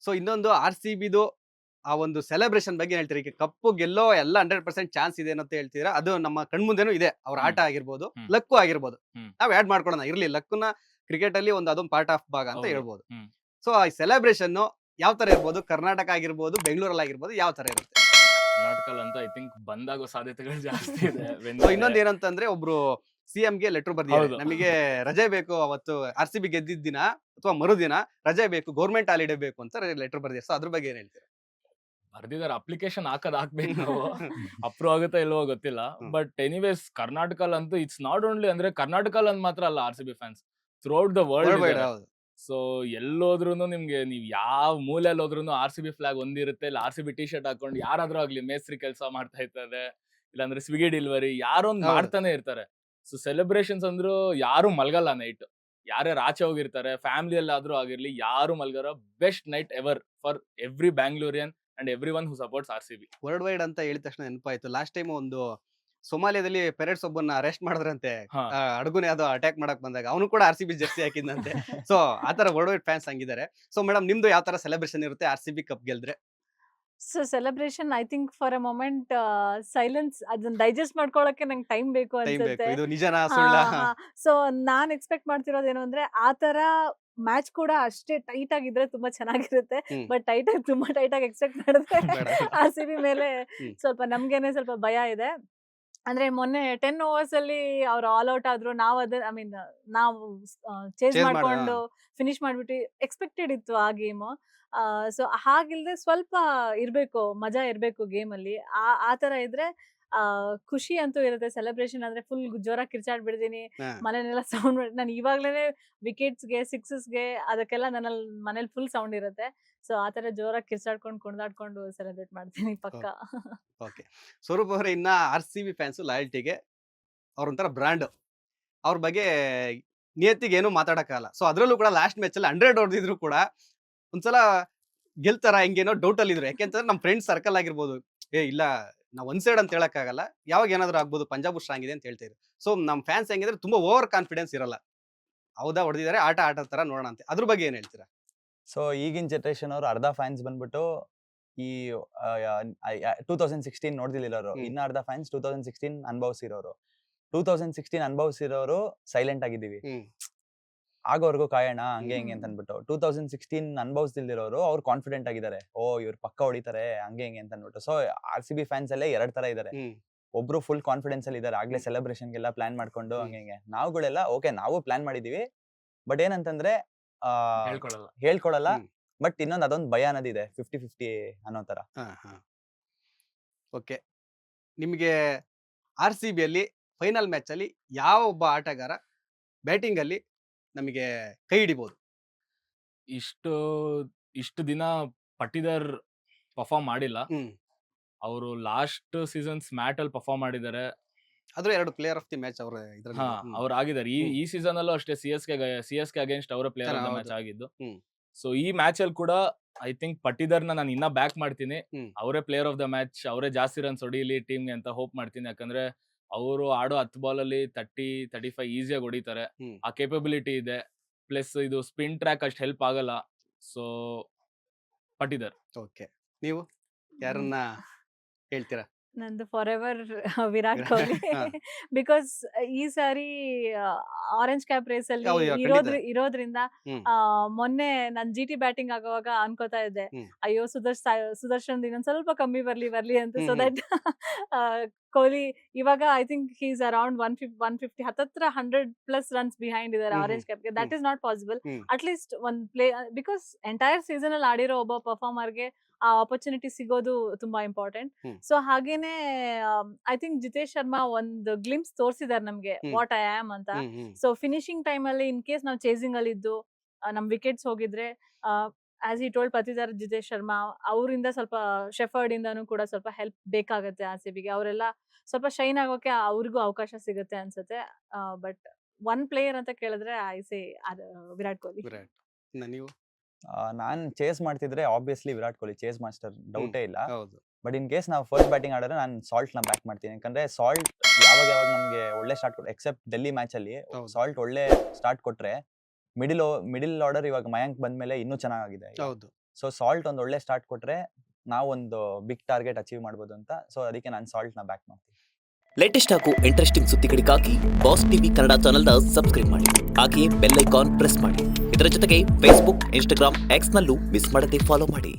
So ಇನ್ನೊಂದು R C ಬಿದು ಆ ಒಂದು ಸೆಲೆಬ್ರೇಷನ್ ಬಗ್ಗೆ ಹೇಳ್ತೀರಿ. ಈಗ ಕಪ್ಪು ಗೆಲ್ಲೋ ಎಲ್ಲ 100% ಚಾನ್ಸ್ ಇದೆ ಅಂತ ಹೇಳ್ತೀರಾ. ಅದು ನಮ್ಮ ಕಣ್ಮುಂದೆನೂ ಇದೆ. ಅವ್ರ ಆಟ ಆಗಿರ್ಬೋದು, ಲಕ್ಕು ಆಗಿರ್ಬೋದು. ನಾವ್ ಆಡ್ ಮಾಡ್ಕೊಳ್ಳೋಣ ಇರ್ಲಿ. ಲಕ್ಕನ್ನ ಕ್ರಿಕೆಟ್ ಅಲ್ಲಿ ಅದೊಂದು ಪಾರ್ಟ್ ಆಫ್ ಭಾಗ ಅಂತ ಹೇಳ್ಬೋದು. ಸೊ ಆ ಸೆಲೆಬ್ರೇಷನ್ ಯಾವ ತರ ಇರ್ಬೋದು? ಕರ್ನಾಟಕ ಆಗಿರ್ಬೋದು, ಬೆಂಗಳೂರಲ್ಲಿ ಆಗಿರ್ಬೋದು, ಯಾವ ತರ ಇರುತ್ತೆ? ಕರ್ನಾಟಕಲ್ಲಂತೂ ಐ ಥಿಂಕ್ ಬಂದಾಗೋ ಸಾಧ್ಯತೆಗಳು ಜಾಸ್ತಿ ಇದೆ. ಸೊ ಇನ್ನೊಂದ್ ಏನಂತಂದ್ರೆ ಒಬ್ರು ಸಿಎಂ ಗೆ ಲೆಟರ್ ಬರ್ದಿದ್ದಾರೆ. ಹೌದು. ನಮಗೆ ರಜೆ ಬೇಕು ಅವತ್ತು ಆರ್ ಸಿ ಬಿ ಗೆದ್ದಿದ್ದ ದಿನ ಅಥವಾ ಮರುದಿನ ರಜೆ ಬೇಕು, ಗೌರ್ಮೆಂಟ್ ಹಾಲಿಡೇ ಬೇಕು ಅಂತ ಲೆಟರ್ ಬರ್ದಿದ್ದಾರೆ. ಸೊ ಅದ್ರ ಬಗ್ಗೆ ಏನ್ ಹೇಳ್ತೀರಾ? ಬರ್ದಿದ್ದಾರೆ, ಅಪ್ಲಿಕೇಶನ್ ಹಾಕ್ಬೇಕು ನಾವು. ಅಪ್ರೂವ್ ಆಗುತ್ತಾ ಇಲ್ವೋ ಗೊತ್ತಿಲ್ಲ. ಬಟ್ ಎನಿವೇಸ್ ಕರ್ನಾಟಕಲ್ಲಂತೂ ಇಟ್ಸ್ ನಾಟ್ ಓನ್ಲಿ ಅಂದ್ರೆ ಕರ್ನಾಟಕಲ್ ಮಾತ್ರ ಅಲ್ಲ R C B fans, throughout the Worldwide, world. ಹೌದು. ಸೊ ಎಲ್ಲೋದ್ರೂನು ನಿಮ್ಗೆ ನೀವ್ ಯಾವ ಮೂಲೆಯಲ್ಲಿ ಹೋದ್ರೂನು ಆರ್ ಸಿ ಬಿ ಫ್ಲಾಗ್ ಒಂದಿರುತ್ತೆ. ಇಲ್ಲ R C B T shirt ಹಾಕೊಂಡು ಯಾರಾದ್ರೂ ಆಗ್ಲಿ ಮೇಸ್ತ್ರಿ ಕೆಲಸ ಮಾಡ್ತಾ ಇರ್ತಾರೆ, ಇಲ್ಲಾಂದ್ರೆ ಸ್ವಿಗಿ ಡೆಲಿವರಿ ಯಾರೊಂದ್ ಹೌದು. ಮಾಡ್ತಾನೆ ಇರ್ತಾರೆ. ಸೊ ಸೆಲೆಬ್ರೇಷನ್ಸ್ ಅಂದ್ರು ಯಾರು ಮಲ್ಗಲ್ಲ ನೈಟ್. ಯಾರ್ಯಾರು ಆಚೆ ಹೋಗಿರ್ತಾರೆ, ಫ್ಯಾಮಿಲಿಯಲ್ಲಾದ್ರೂ ಆಗಿರ್ಲಿ, ಯಾರು ಮಲ್ಗಾರ best night ever for every Bangalorean and every one who supports R C B. Worldwide ಅಂತ ಹೇಳಿದ ತಕ್ಷಣ ನೆನಪಾಯ್ತು. ಲಾಸ್ಟ್ ಟೈಮ್ ಒಂದು ಸೊಮಾಲಿಯಾದಲ್ಲಿ ಪೆರೆಟ್ಸ್ ಒಬ್ಬನ್ನ ಅರೆಸ್ಟ್ ಮಾಡಿದ್ರಂತೆ. ಹಾ. ಅಡಗುನೆ ಅದು ಅಟ್ಯಾಕ್ ಮಾಡಕ್ ಬಂದಾಗ ಅವನು ಕೂಡ ಆರ್ ಸಿ ಬಿ ಜರ್ಸಿ ಹಾಕಿದ್ದಂತೆ. ಸೊ ಆತರ ವರ್ಲ್ಡ್ ವೈಡ್ ಫ್ಯಾನ್ಸ್ ಹಂಗಿದ್ದಾರೆ. ಸೊ ಮೇಡಮ್ ನಿಮ್ದು ಯಾವ ತರ ಸೆಲೆಬ್ರೇಷನ್ ಇರುತ್ತೆ ಆರ್ ಸಿ ಬಿ ಕಪ್ ಗೆಲ್ದ್ರೆ? So celebration I think for a moment silence ಅದನ್ನ ಡೈಜೆಸ್ಟ್ ಮಾಡ್ಕೊಳಕ್ಕೆ ನಂಗೆ ಟೈಮ್ ಬೇಕು ಟೈಮ್ ಬೇಕು. ಅನ್ಸುತ್ತೆ. ಇದು ನಿಜನಾ ಸುಳ್ಳ? ಸೊ ನಾನ್ ಎಕ್ಸ್ಪೆಕ್ಟ್ ಮಾಡ್ತಿರೋದೇನು ಅಂದ್ರೆ ಆ ತರ ಮ್ಯಾಚ್ ಕೂಡ ಅಷ್ಟೇ ಟೈಟ್ ಆಗಿದ್ರೆ ತುಂಬಾ ಚೆನ್ನಾಗಿರುತ್ತೆ. ಬಟ್ ತುಂಬಾ ಟೈಟ್ ಆಗಿ ಎಕ್ಸ್ಪೆಕ್ಟ್ ಮಾಡಿದ್ರೆ ಬೇಡ. ಆರ್ ಸಿ ಬಿ ಮೇಲೆ ಹ್ಮ್. ಸ್ವಲ್ಪ ನಮ್ಗೇನೆ ಸ್ವಲ್ಪ ಭಯ ಇದೆ. ಅಂದ್ರೆ ಮೊನ್ನೆ 10 overs ಅಲ್ಲಿ ಅವ್ರು ಆಲ್ ಔಟ್ ಆದ್ರು. ನಾವು ಐ ಮೀನ್ ನಾವು ಚೇಸ್ Chase ಮಾಡ್ಕೊಂಡು ಫಿನಿಶ್ ಮಾಡ್ಬಿಟ್ಟು ಎಕ್ಸ್ಪೆಕ್ಟೆಡ್ ಇತ್ತು ಆ ಗೇಮ್. ಸೊ ಹಾಗಿಲ್ದೆ ಸ್ವಲ್ಪ ಇರ್ಬೇಕು, ಮಜಾ ಇರ್ಬೇಕು ಗೇಮ್ ಅಲ್ಲಿ. ಆ ತರ ಇದ್ರೆ ಖುಷಿ ಅಂತೂ ಇರುತ್ತೆ. ಸೆಲೆಬ್ರೇಷನ್ ಅಂದ್ರೆ ಫುಲ್ ಜೋರಾಗಿ ಕಿರ್ಚಾಡ್ ಬಿಡ್ತೀನಿ, ಹಾ. ಮನೆಯಲ್ಲೆಲ್ಲ ಸೌಂಡ್. ನಾನು ಇವಾಗ್ಲೇನೆ ವಿಕೆಟ್ಸ್ಗೆ ಸಿಕ್ಸಸ್ಗೆ ಅದಕ್ಕೆಲ್ಲ ನನ್ನಲ್ಲಿ ಮನೇಲಿ ಫುಲ್ ಸೌಂಡ್ ಇರುತ್ತೆ. ಸೊ ಆ ತರ ಜೋರಾಗಿ ಕಿರ್ಚಾಡ್ಕೊಂಡು ಕುಣಿದಾಡ್ಕೊಂಡು ಸೆಲೆಬ್ರೇಟ್ ಮಾಡ್ತೀನಿ ಪಕ್ಕ. ಓಕೆ. ಸ್ವರೂಪ್ ಅವರೇ, ಇನ್ನ ಆರ್ ಸಿ ಬಿ ಫ್ಯಾನ್ಸ್ ಲಾಯಲ್ಟಿಗೆ ಅವ್ರೊಂಥರ ಬ್ರ್ಯಾಂಡ್. ಅವ್ರ ಬಗ್ಗೆ ನಿಯತ್ತಿಗೆ ಏನು ಮಾತಾಡಕ್ಕಾಗಲ್ಲ. ಸೊ ಅದ್ರಲ್ಲೂ ಕೂಡ ಲಾಸ್ಟ್ ಮ್ಯಾಚ್ ಅಲ್ಲಿ 100 ಹೊಡೆದಿದ್ರು ಕೂಡ ಒಂದ್ಸಲ ಗೆಲ್ತಾರ ಹಿಂಗೇನೋ ಡೌಟ್ ಅಲ್ಲಿ ಇದ್ರು. ಯಾಕೆಂತಂದ್ರೆ ನಮ್ ಫ್ರೆಂಡ್ ಸರ್ಕಲ್ ಆಗಿರ್ಬೋದು, ಇಲ್ಲ ನಾವ್ ಒಂದ್ ಸೈಡ್ ಅಂತ ಹೇಳಕ್ಕಾಗಲ್ಲ, ಯಾವಾಗ ಏನಾದ್ರು ಆಗ್ಬೋದು, ಪಂಜಾಬ್ ಸ್ಟ್ರಾಂಗ್ ಇದೆ ಅಂತ ಹೇಳ್ತಿದ್ರು. ಸೊ ನಮ್ ಫ್ಯಾನ್ಸ್ ಹೆಂಗಿದ್ರೆ ತುಂಬಾ ಓವರ್ ಕಾನ್ಫಿಡೆನ್ಸ್ ಇರಲ್ಲ. ಹೌದಾ ಹೊಡೆದಿದ್ದಾರೆ, ಆಟ ತರ ನೋಡೋಣ ಅಂತ. ಅದ್ರ ಬಗ್ಗೆ ಏನ್ ಹೇಳ್ತೀರಾ? ಸೊ ಈಗಿನ ಜನರೇಷನ್ ಅವ್ರು ಅರ್ಧ ಫ್ಯಾನ್ಸ್ ಬಂದ್ಬಿಟ್ಟು ಈ 2016 ನೋಡ್ದಿಲ್ಲಿರೋರು, ಇನ್ನ ಅರ್ಧ ಫ್ಯಾನ್ಸ್ 2016 ಅನುಭವಿಸಿರೋರು. 2016 ಅನುಭವಿಸಿರೋರು ಸೈಲೆಂಟ್ ಆಗಿದ್ದೀವಿ, ಆಗೋವರೆಗೂ ಕಾಯೋಣ ಹಂಗೆ ಹಿಂಗೆ ಅಂತ ಅನ್ಬಿಟ್ಟು. 2016 ಅನುಭವಿಸ್ದಿಲ್ದಿರೋರು ಅವ್ರು ಕಾನ್ಫಿಡೆಂಟ್ ಆಗಿದ್ದಾರೆ, ಓ ಇವ್ರು ಪಕ್ಕ ಹೊಡಿತಾರೆ ಹಂಗೆ ಹಿಂಗೆ ಅಂತ ಅನ್ಬಿಟ್ಟು. So R C B fans ಅಲ್ಲೇ 2 ತರ ಇದಾರೆ. ಒಬ್ರು ಫುಲ್ ಕಾನ್ಫಿಡೆನ್ಸ್ ಅಲ್ಲಿ ಇದಾರೆ, ಆಗ್ಲೇ ಸೆಲೆಬ್ರೇಷನ್ಗೆಲ್ಲ ಪ್ಲಾನ್ ಮಾಡ್ಕೊಂಡು ಹಂಗೆ ಹಿಂಗೆ. ನಾವುಗಳೆಲ್ಲ ಓಕೆ, ನಾವು ಪ್ಲಾನ್ ಮಾಡಿದೀವಿ, ಬಟ್ ಏನಂತಂದ್ರೆ ಹೇಳ್ಕೊಳಲ್ಲ. ಬಟ್ ಇನ್ನೊಂದು ಅದೊಂದು ಭಯ ಅನ್ನೋದಿದೆ, 50-50 ಅನ್ನೋ ತರ. ಓಕೆ. ನಿಮಗೆ ಆರ್ ಸಿ ಬಿ ಅಲ್ಲಿ ಫೈನಲ್ ಮ್ಯಾಚ್ ಅಲ್ಲಿ ಯಾವ ಒಬ್ಬ ಆಟಗಾರ ಬ್ಯಾಟಿಂಗ್ ಅಲ್ಲಿ ನಮಗೆ ಕೈ ಹಿಡಿಬಹುದು? ಇಷ್ಟು ದಿನ ಪಟ್ಟಿದಾರ್ ಪರ್ಫಾರ್ಮ್ ಮಾಡಿಲ್ಲ. ಅವರು ಲಾಸ್ಟ್ ಸೀಸನ್ಸ್ ಮ್ಯಾಟ್ ಅಲ್ಲಿ ಪರ್ಫಾರ್ಮ್ ಮಾಡಿದ್ದಾರೆ. ಆದ್ರೂ 2 ಪ್ಲೇಯರ್ ಆಫ್ ದಿ ಮ್ಯಾಚ್ ಅವರು ಇದ್ರಲ್ಲಿ. ಅವ್ರು ಆಗಿದ್ದಾರೆ. ಈ ಸೀಸನ್ ಅಲ್ಲೂ ಅಷ್ಟೇ ಸಿ ಎಸ್ ಕೆ ಅಗೇನ್ಸ್ಟ್ ಅವರ ಪ್ಲೇಯರ್ ಆಫ್ ದ ಮ್ಯಾಚ್ ಆಗಿದ್ದು. ಸೊ ಈ ಮ್ಯಾಚ್ ಅಲ್ಲಿ ಕೂಡ ಐ ಥಿಂಕ್ ಪಟ್ಟಿದಾರ್ನ ನಾನು ಇನ್ನ ಬ್ಯಾಕ್ ಮಾಡ್ತೀನಿ. ಅವರೇ ಪ್ಲೇಯರ್ ಆಫ್ ದ ಮ್ಯಾಚ್, ಅವರೇ ಜಾಸ್ತಿ ರನ್ಸ್ ಹೊಡಿಲಿ ಟೀಮ್ಗೆ ಅಂತ ಹೋಪ್ ಮಾಡ್ತೀನಿ. ಯಾಕಂದ್ರೆ ಅವರು ಆಡೋ 10 ಬಾಲ್ ಅಲ್ಲಿ 30-35 ಈಸಿಯಾಗಿ ಹೊಡಿತಾರೆ. ಆ ಕೇಪಬಿಲಿಟಿ ಇದೆ. ಪ್ಲಸ್ ಇದು ಸ್ಪಿನ್ ಟ್ರ್ಯಾಕ್ ಅಷ್ಟು ಹೆಲ್ಪ್ ಆಗಲ್ಲ. ಸೊ ಪಟ್ಟಿದಾರ್. ಓಕೆ. ನೀವು ಯಾರನ್ನ ಹೇಳ್ತೀರಾ? ನಂದು for ever Virat Kohli. Because ಈ ಸಾರಿ ಆರೆಂಜ್ ಕ್ಯಾಪ್ ರೇಸ್ ಅಲ್ಲಿ ಇರೋದ್ರಿಂದ ಮೊನ್ನೆ ನಾನ್ ಜಿ ಟಿ ಬ್ಯಾಟಿಂಗ್ ಆಗುವಾಗ ಅನ್ಕೋತಾ ಇದ್ದೆ, ಅಯ್ಯೋ ಸುದರ್ಶನ್ ಇನ್ನೊಂದ್ ಸ್ವಲ್ಪ ಕಮ್ಮಿ ಬರ್ಲಿ ಅಂತ. ಸೊ ದಟ್ ಕೊಹ್ಲಿ ಇವಾಗ I think he is around 150 ಹತ್ತತ್ರ 100+ ರನ್ಸ್ ಬಿಹೈಂಡ್ ಇದಾರೆ ಆರೆಂಜ್ ಕ್ಯಾಪ್ಗೆ. That is not possible. At least ಒಂದ್ ಪ್ಲೇ, ಬಿಕಾಸ್ ಎಂಟೈರ್ ಸೀಸನ್ ಅಲ್ಲಿ ಆಡಿರೋ ಒಬ್ಬ ಪರ್ಫಾರ್ಮರ್ಗೆ ಆ ಆಪರ್ಚುನಿಟಿ ಸಿಗೋದು ತುಂಬಾ ಇಂಪಾರ್ಟೆಂಟ್. ಸೊ ಹಾಗೇನೆ ಐ ಥಿಂಕ್ ಜಿತೇಶ್ ಶರ್ಮಾ ಒಂದು ಗ್ಲಿಮ್ಸ್ ತೋರಿಸಿದಾರೆ ನಮ್ಗೆ ವಾಟ್ ಐ ಆಮ್ ಅಂತ. ಸೊ ಫಿನಿಶಿಂಗ್ ಟೈಮ್ ಅಲ್ಲಿ ಇನ್ ಕೇಸ್ ನಾವು ಚೇಸಿಂಗ್ ಅಲ್ಲಿ ಇದ್ದು ನಮ್ ವಿಕೆಟ್ಸ್ ಹೋಗಿದ್ರೆ, ಆಸ್ ಈ ಟೋಲ್ಡ್ ಪತಿದಾರ್ ಜಿತೇಶ್ ಶರ್ಮಾ, ಅವರಿಂದ ಸ್ವಲ್ಪ ಶೆಫರ್ಡ್ ಇಂದಾನು ಕೂಡ ಸ್ವಲ್ಪ ಹೆಲ್ಪ್ ಬೇಕಾಗತ್ತೆ ಆರ್ ಸಿ ಬಿಗೆ. ಅವರೆಲ್ಲ ಸ್ವಲ್ಪ ಶೈನ್ ಆಗೋಕೆ ಅವ್ರಿಗೂ ಅವಕಾಶ ಸಿಗುತ್ತೆ ಅನ್ಸುತ್ತೆ. ಬಟ್ ಒನ್ ಪ್ಲೇಯರ್ ಅಂತ ಕೇಳಿದ್ರೆ ಐ ಸೇ ವಿರಾಟ್ ಕೊಹ್ಲಿ. ನೀವು? ನಾನ್ ಚೇಸ್ ಮಾಡ್ತಿದ್ರೆ obviously Virat Kohli chase master, ಡೌಟೇ ಇಲ್ಲ. ಹೌದು. ಬಟ್ ಇನ್ ಕೇಸ್ ನಾವು ಫಸ್ಟ್ ಬ್ಯಾಟಿಂಗ್ ಆಡಿದ್ರೆ ನಾನು ಸಾಲ್ಟ್ ನ ಬ್ಯಾಕ್ ಮಾಡ್ತೀನಿ. ಯಾಕಂದ್ರೆ ಸಾಲ್ಟ್ ಯಾವಾಗ ನಮ್ಗೆ ಒಳ್ಳೆ ಸ್ಟಾರ್ಟ್ ಕೊಟ್ಟು, ಎಕ್ಸೆಪ್ಟ್ ಡೆಲ್ಲಿ ಮ್ಯಾಚ್ ಅಲ್ಲಿ ಸಾಲ್ಟ್ ಒಳ್ಳೆ ಸ್ಟಾರ್ಟ್ ಕೊಟ್ರೆ, ಮಿಡಿಲ್ ಆರ್ಡರ್ ಇವಾಗ ಮಯಾಂಕ್ ಬಂದ್ಮೇಲೆ ಇನ್ನೂ ಚೆನ್ನಾಗಿದೆ. ಸೊ ಸಾಲ್ಟ್ ಒಂದು ಒಳ್ಳೆ ಸ್ಟಾರ್ಟ್ ಕೊಟ್ರೆ ನಾವೊಂದು ಬಿಗ್ ಟಾರ್ಗೆಟ್ ಅಚೀವ್ ಮಾಡ್ಬೋದು ಅಂತ. ಸೊ ಅದಕ್ಕೆ ನಾನು ಸಾಲ್ಟ್ ನ ಬ್ಯಾಕ್ ಮಾಡ್ತೀನಿ. ಲೇಟೆಸ್ಟ್ ಹಾಗೂ ಇಂಟ್ರೆಸ್ಟಿಂಗ್ ಸುದ್ದಿಗಳಿಗಾಗಿ ಬಾಸ್ ಟಿವಿ ಕನ್ನಡ ಚಾನೆಲ್ನ ಸಬ್ಸ್ಕ್ರೈಬ್ ಮಾಡಿ. ಹಾಗೆಯೇ ಬೆಲ್ ಐಕಾನ್ ಪ್ರೆಸ್ ಮಾಡಿ. ಇದರ ಜೊತೆಗೆ ಫೇಸ್ಬುಕ್, ಇನ್ಸ್ಟಾಗ್ರಾಮ್, ಎಕ್ಸ್ ನಲ್ಲೂ ಮಿಸ್ ಮಾಡದೆ ಫಾಲೋ ಮಾಡಿ.